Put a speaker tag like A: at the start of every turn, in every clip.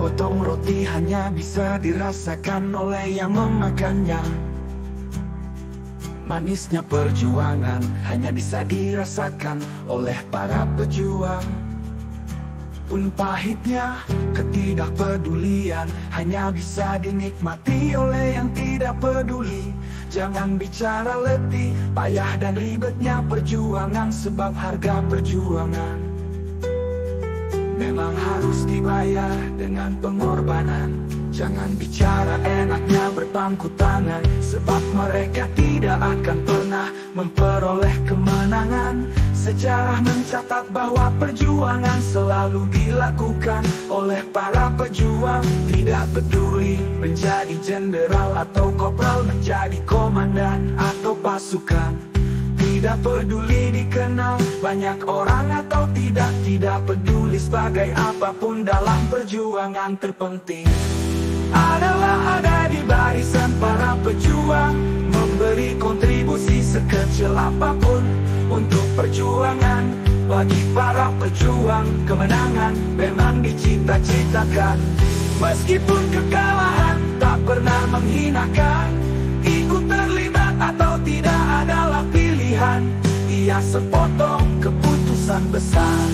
A: Sepotong roti hanya bisa dirasakan oleh yang memakannya. Manisnya perjuangan hanya bisa dirasakan oleh para pejuang. Pun pahitnya ketidakpedulian hanya bisa dinikmati oleh yang tidak peduli. Jangan bicara letih, payah dan ribetnya perjuangan, sebab harga perjuangan memang harus dibayar dengan pengorbanan. Jangan bicara enaknya berpangku tangan, sebab mereka tidak akan pernah memperoleh kemenangan. Sejarah mencatat bahwa perjuangan selalu dilakukan oleh para pejuang. Tidak peduli menjadi jenderal atau kopral, menjadi komandan atau pasukan. Tidak peduli dikenal banyak orang atau tidak. Tidak peduli sebagai apapun dalam perjuangan, terpenting adalah ada di barisan para pejuang, memberi kontribusi sekecil apapun untuk perjuangan. Bagi para pejuang, kemenangan memang dicita-citakan. Meskipun kekalahan tak pernah menghinakan, ikut terlibat atau tidak adalah pilihan. Ia sepotong keputusan besar.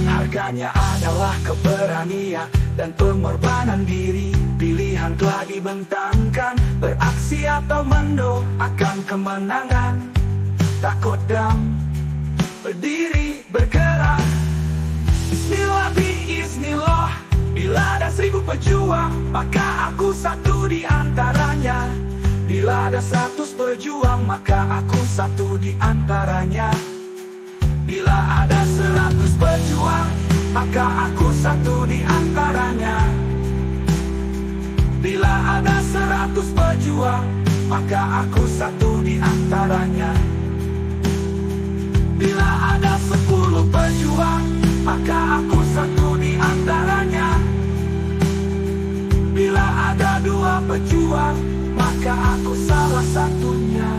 A: Harganya adalah keberanian dan pengorbanan diri. Pilihan telah dibentangkan, beraksi atau mendoakan kemenangan. Tak kodam, berdiri, bergerak. Bismillah, biiznillah. Bila ada 1000 pejuang, maka aku satu di antaranya. Bila ada 100 pejuang, maka aku satu di antaranya. Bila ada 100 pejuang, maka aku satu di antaranya. Bila ada 100 pejuang, maka aku satu di antaranya. Bila ada 10 pejuang, maka aku satu di antaranya. Bila ada 2 pejuang, maka aku salah satunya.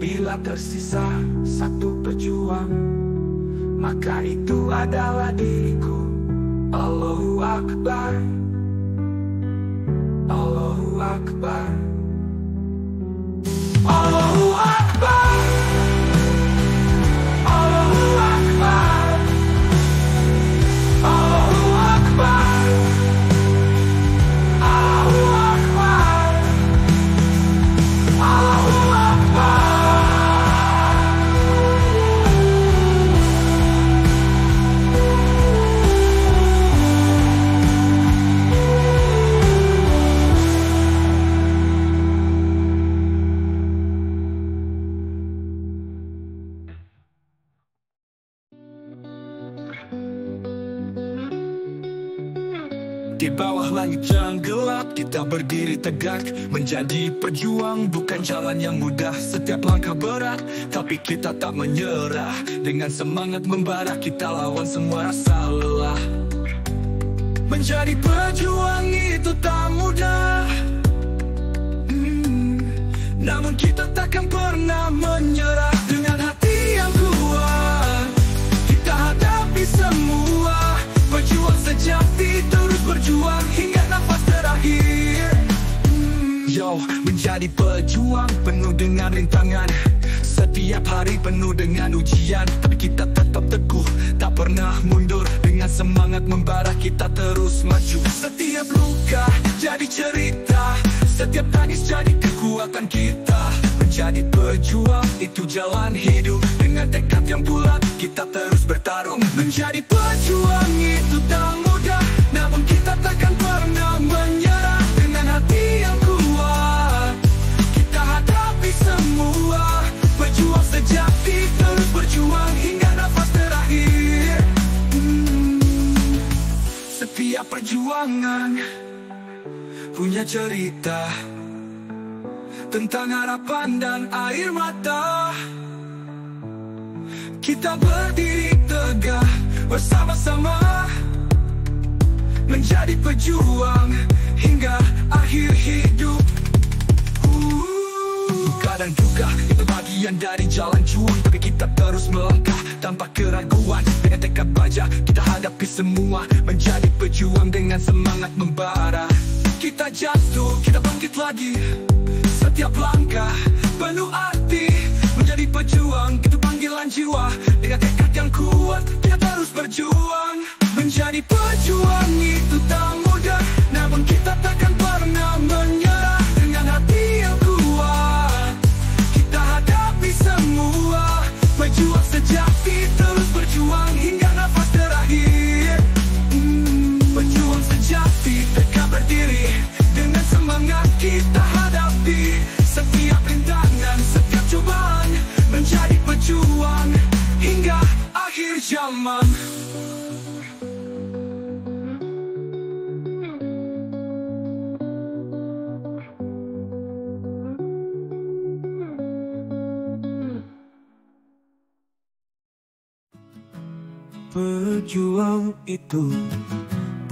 A: Bila tersisa 1 pejuang, maka itu adalah diriku. Allahu Akbar, Allahu Akbar, Allahu Akbar, Allahu Akbar, Allahu Akbar, Allahu Akbar, Allahu Akbar. Di bawah langit yang gelap, kita berdiri tegak. Menjadi pejuang bukan jalan yang mudah. Setiap langkah berat, tapi kita tak menyerah. Dengan semangat membara, kita lawan semua rasa lelah. Menjadi pejuang itu tak mudah, namun kita takkan pernah menyerah. Dengan hati yang kuat, kita hadapi semua. Pejuang sejati terus berjuang hingga nafas terakhir. Yo, menjadi pejuang penuh dengan rintangan. Setiap hari penuh dengan ujian, tapi kita tetap teguh, tak pernah mundur. Dengan semangat membara kita terus maju. Setiap luka jadi cerita, setiap tangis jadi kekuatan kita. Menjadi pejuang itu jalan hidup. Dengan tekad yang bulat kita terus bertarung. Menjadi pejuang itu tak mudah, namun kita takkan pernah menyerah. Dengan hati yang kuat, kita hadapi semua. Pejuang sejati terus berjuang hingga nafas terakhir. Setiap perjuangan punya cerita tentang harapan dan air mata. Kita berdiri tegak bersama-sama, menjadi pejuang hingga akhir bagian dari jalan juang, tapi kita terus melangkah tanpa keraguan. Dengan tekad baja kita hadapi semua, menjadi pejuang dengan semangat membara. Kita jatuh, kita bangkit lagi. Setiap langkah penuh arti, menjadi pejuang itu panggilan jiwa. Dengan tekad yang kuat kita terus berjuang. Menjadi pejuang itu tak mudah, namun kita takkan pernah menyerah. Dengan hati yang kuat kita hadapi semua, pejuang sejati terus berjuang hingga nafas terakhir. Pejuang sejati tegak berdiri, dengan semangat kita hadapi setiap rintangan, setiap cobaan, menjadi pejuang hingga akhir zaman. Pejuang itu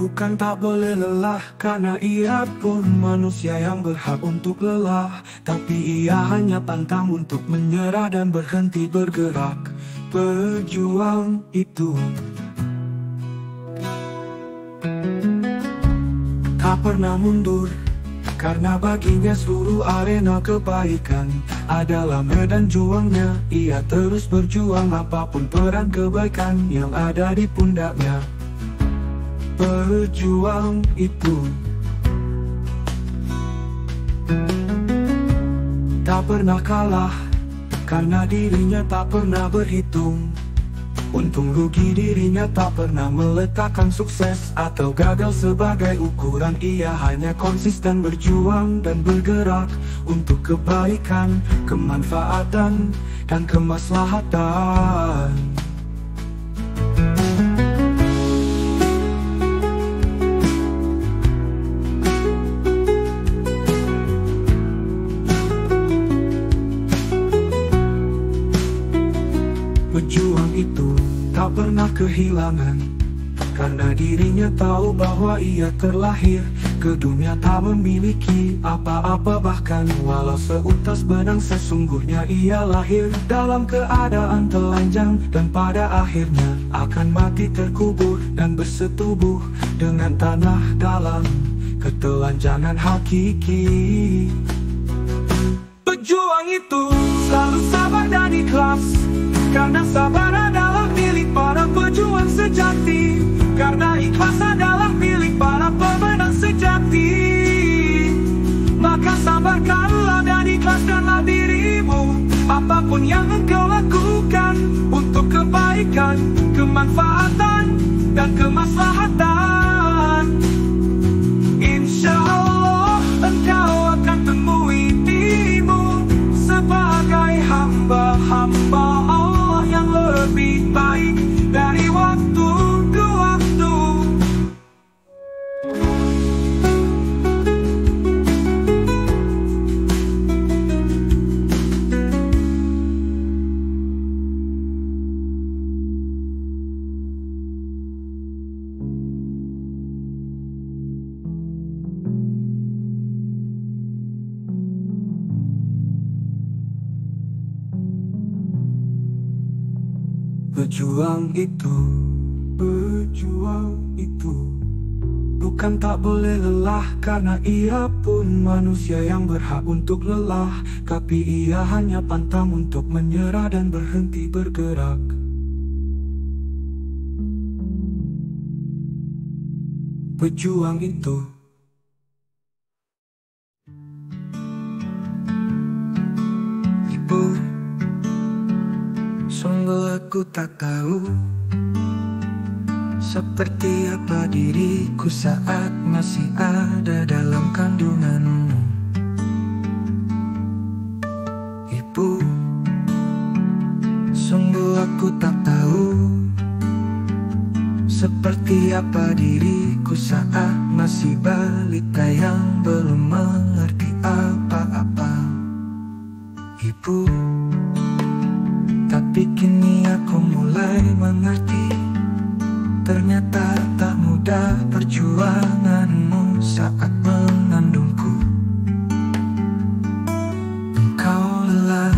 A: bukan tak boleh lelah, karena ia pun manusia yang berhak untuk lelah. Tapi ia hanya pantang untuk menyerah dan berhenti bergerak. Pejuang itu tak pernah mundur, karena baginya seluruh arena kebaikan adalah medan juangnya. Ia terus berjuang apapun peran kebaikan yang ada di pundaknya. Pejuang itu tak pernah kalah, karena dirinya tak pernah berhitung untung rugi. Dirinya tak pernah meletakkan sukses atau gagal sebagai ukuran. Ia hanya konsisten berjuang dan bergerak untuk kebaikan, kemanfaatan, dan kemaslahatan. Pejuang itu tak pernah kehilangan, karena dirinya tahu bahwa ia terlahir ke dunia tak memiliki apa-apa. Bahkan walau seutas benang, sesungguhnya ia lahir dalam keadaan telanjang, dan pada akhirnya akan mati terkubur dan bersetubuh dengan tanah dalam ketelanjangan hakiki. Pejuang itu selalu sabar dan ikhlas, karena sabar adalah milik para pejuang sejati. Karena ikhlas adalah milik para pemenang sejati. Maka sabarkanlah dan ikhlaskanlah dirimu, apapun yang engkau lakukan untuk kebaikan, kemanfaatan, dan kemaslahatan. Insya Allah engkau akan temui dirimu sebagai hamba-hamba Allah yang lebih baik dari waktu ke waktu. Pejuang itu bukan tak boleh lelah, karena ia pun manusia yang berhak untuk lelah. Tapi ia hanya pantang untuk menyerah dan berhenti bergerak. Pejuang itu sungguh aku tak tahu seperti apa diriku saat masih ada dalam kandunganmu. Ibu, sungguh aku tak tahu seperti apa diriku saat masih balita yang belum mengerti apa-apa. Ibu, tapi kini aku mulai mengerti, ternyata tak mudah perjuanganmu saat mengandungku. Engkau lelah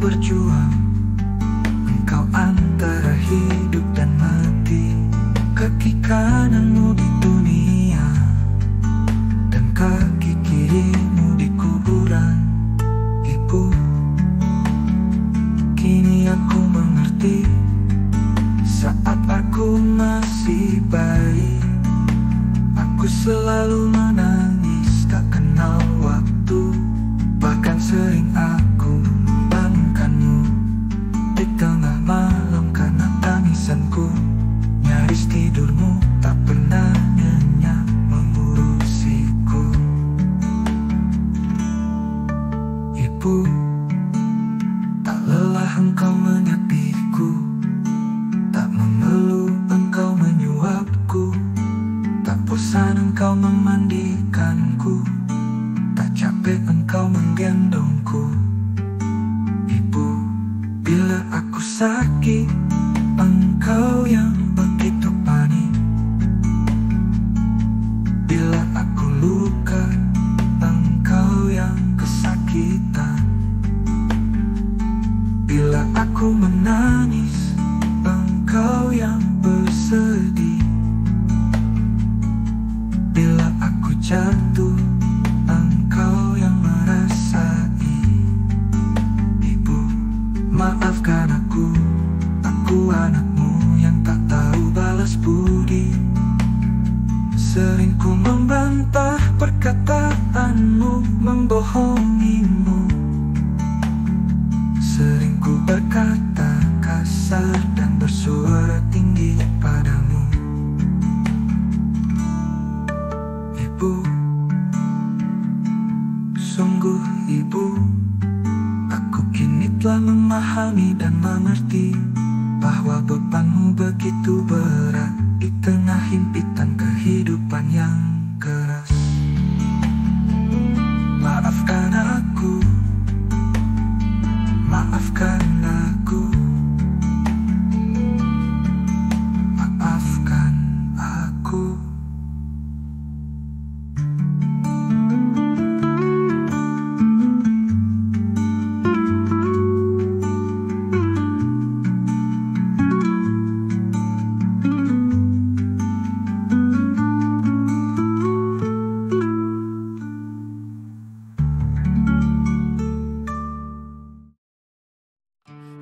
A: berjuang. Engkau antara hidup dan mati, kaki kananmu di dunia dan kaki kirimu di kuburan. Ibu, kini aku mengerti. Saat aku masih bayi, aku selalu menangis, tak kenal waktu. Bahkan sering aku membangunkanmu di tengah malam karena tangisanku. Nyaris tidurmu tak pernah nyenyak mengurusiku. Ibu, tak lelah engkau menyapitku, tak mengeluh engkau menyuapku, tak bosan engkau memandikanku, tak capek engkau menggendongku. Ibu, bila aku sakit, engkau yang begitu panik. Bila aku luka, engkau yang kesakitan. Bila aku menangis, engkau yang bersedih. Bila aku jatuh, engkau yang merasai. Ibu, maafkan aku anakmu yang tak tahu balas budi. Sering ku membantah perkataanmu, membohongimu. Sering ku berkata kasar dan bersuara tinggi padamu. Ibu, sungguh ibu, aku kini telah memahami dan mengerti bahwa bebanmu begitu berat di tengah himpitan kehidupan yang keras. Maafkan aku, maafkan aku, maafkan aku.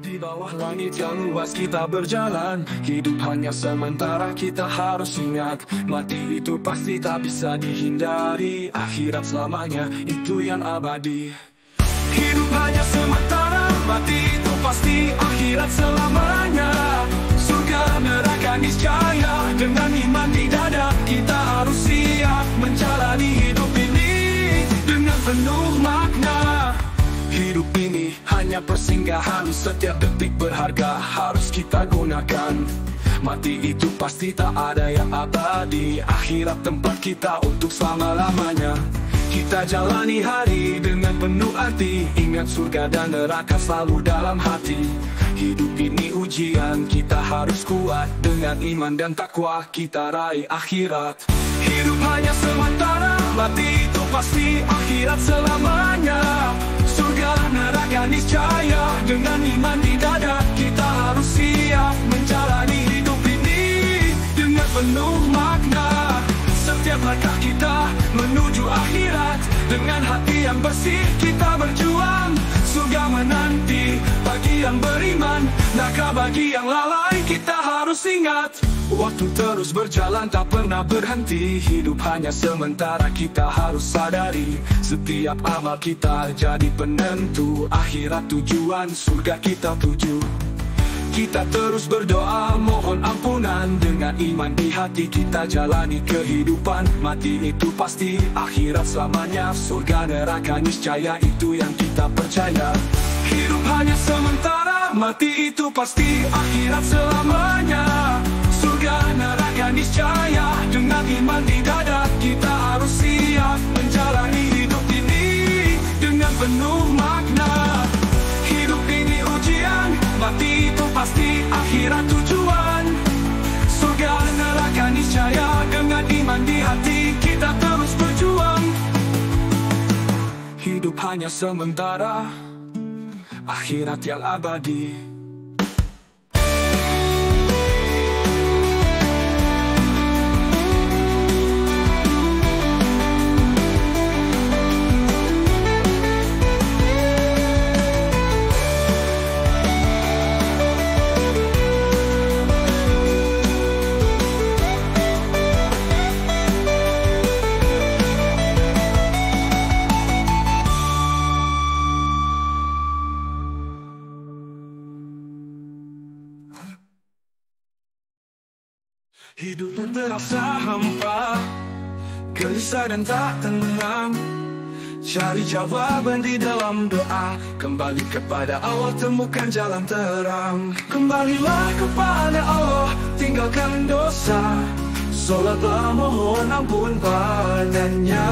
B: Di bawah langit yang luas kita berjalan. Hidup hanya sementara, kita harus ingat, mati itu pasti tak bisa dihindari. Akhirat selamanya, itu yang abadi. Hidup hanya sementara, mati itu pasti. Akhirat selamanya, surga neraka niscaya. Dengan iman di dada, kita harus siap menjalani hidup ini dengan penuh makna. Hidup ini hanya persinggahan, setiap detik berharga harus kita gunakan. Mati itu pasti tak ada yang abadi. Akhirat tempat kita untuk selama-lamanya. Kita jalani hari dengan penuh arti, ingat surga dan neraka selalu dalam hati. Hidup ini ujian, kita harus kuat. Dengan iman dan takwa kita raih akhirat. Hidup hanya sementara, mati itu pasti. Akhirat selamanya, surga neraka niscaya. Dengan iman di dada, kita harus siap menjalani hidup ini dengan penuh makna. Setiap langkah kita menuju akhirat, dengan hati yang bersih kita berjuang. Surga menanti bagi yang beriman, neraka bagi yang lalai. Kita harus ingat, waktu terus berjalan tak pernah berhenti. Hidup hanya sementara, kita harus sadari. Setiap amal kita jadi penentu. Akhirat tujuan, surga kita tuju. Kita terus berdoa mohon ampunan. Dengan iman di hati kita jalani kehidupan. Mati itu pasti, akhirat selamanya. Surga neraka niscaya, itu yang kita percaya. Hidup hanya sementara, mati itu pasti. Akhirat selamanya, surga neraka niscaya. Dengan iman di dada, kita harus siap menjalani hidup ini dengan penuh makna. Hidup ini ujian, mati itu pasti. Akhirat tujuan, surga neraka niscaya. Dengan iman di hati kita terus berjuang. Hidup hanya sementara, akhirat yang abadi. Hidup terasa hampa, gelisah dan tak tenang. Cari jawaban di dalam doa, kembali kepada Allah, temukan jalan terang. Kembalilah kepada Allah, tinggalkan dosa, sholatlah mohon ampun padanya.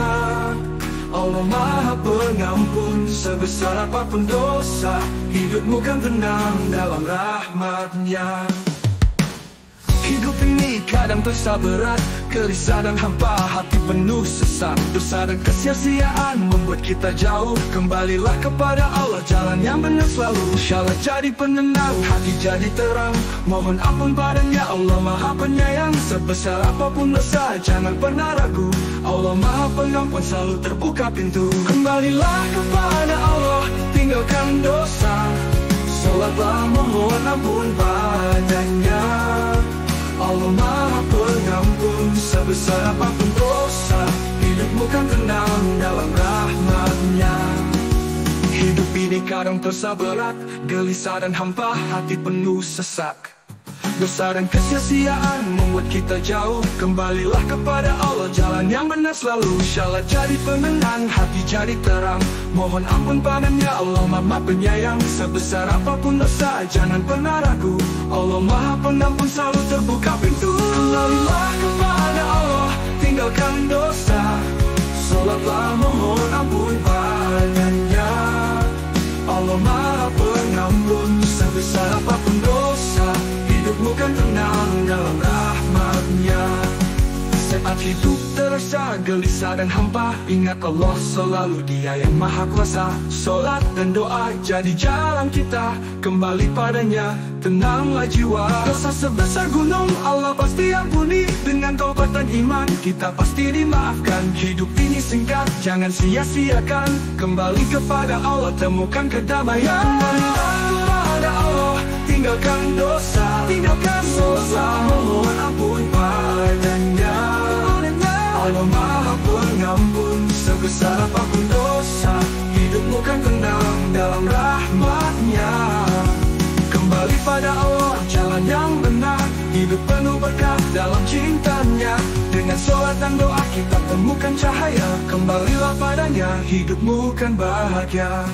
B: Allah Maha Pengampun, sebesar apapun dosa, hidupmu kan tenang dalam rahmat-Nya. Hidup ini kadang terasa berat, gelisah dan hampa, hati penuh sesak. Dosa dan kesia-siaan membuat kita jauh. Kembalilah kepada Allah, jalan yang benar selalu. InsyaAllah jadi penenang, hati jadi terang. Mohon ampun padanya, Allah Maha Penyayang. Sebesar apapun dosa, jangan pernah ragu. Allah Maha Pengampun, selalu terbuka pintu. Kembalilah kepada Allah, tinggalkan dosa, sholatlah mohon ampun padanya. Allah Maha Pengampun, sebesar apapun dosa, hidupmu kan tenang dalam rahmat-Nya. Hidup ini kadang terasa berat, gelisah dan hampa, hati penuh sesak. Dosa dan kesia-siaan membuat kita jauh. Kembalilah kepada Allah, jalan yang benar selalu. InsyaAllah jadi penenang, hati jadi terang. Mohon ampun padanya, Allah Maha Penyayang. Sebesar apapun dosa, jangan pernah ragu. Allah Maha Pengampun, selalu terbuka pintu. Kembalilah kepada Allah, tinggalkan dosa, sholatlah mohon ampun padanya. Allah Maha Pengampun, sebesar apapun dosa, hidupmu kan tenang dalam rahmat-Nya. Saat hidup terasa gelisah dan hampa, ingat Allah selalu, Dia yang Maha Kuasa. Sholat dan doa jadi jalan kita, kembali padanya, tenanglah jiwa. Dosa sebesar gunung, Allah pasti ampuni. Dengan taubat dan iman, kita pasti dimaafkan. Hidup ini singkat, jangan sia-siakan. Kembali kepada Allah, temukan kedamaian. Kembalilah kepada Allah, tinggalkan dosa, mohon ampun padanya. Allah Maha Pengampun, sebesar apapun dosa, hidupmu kan tenang dalam rahmat-Nya. Kembali pada Allah, jalan yang benar, hidup penuh berkah dalam cintanya. Dengan sholat dan doa kita temukan cahaya. Kembalilah padanya, hidupmu kan bahagia.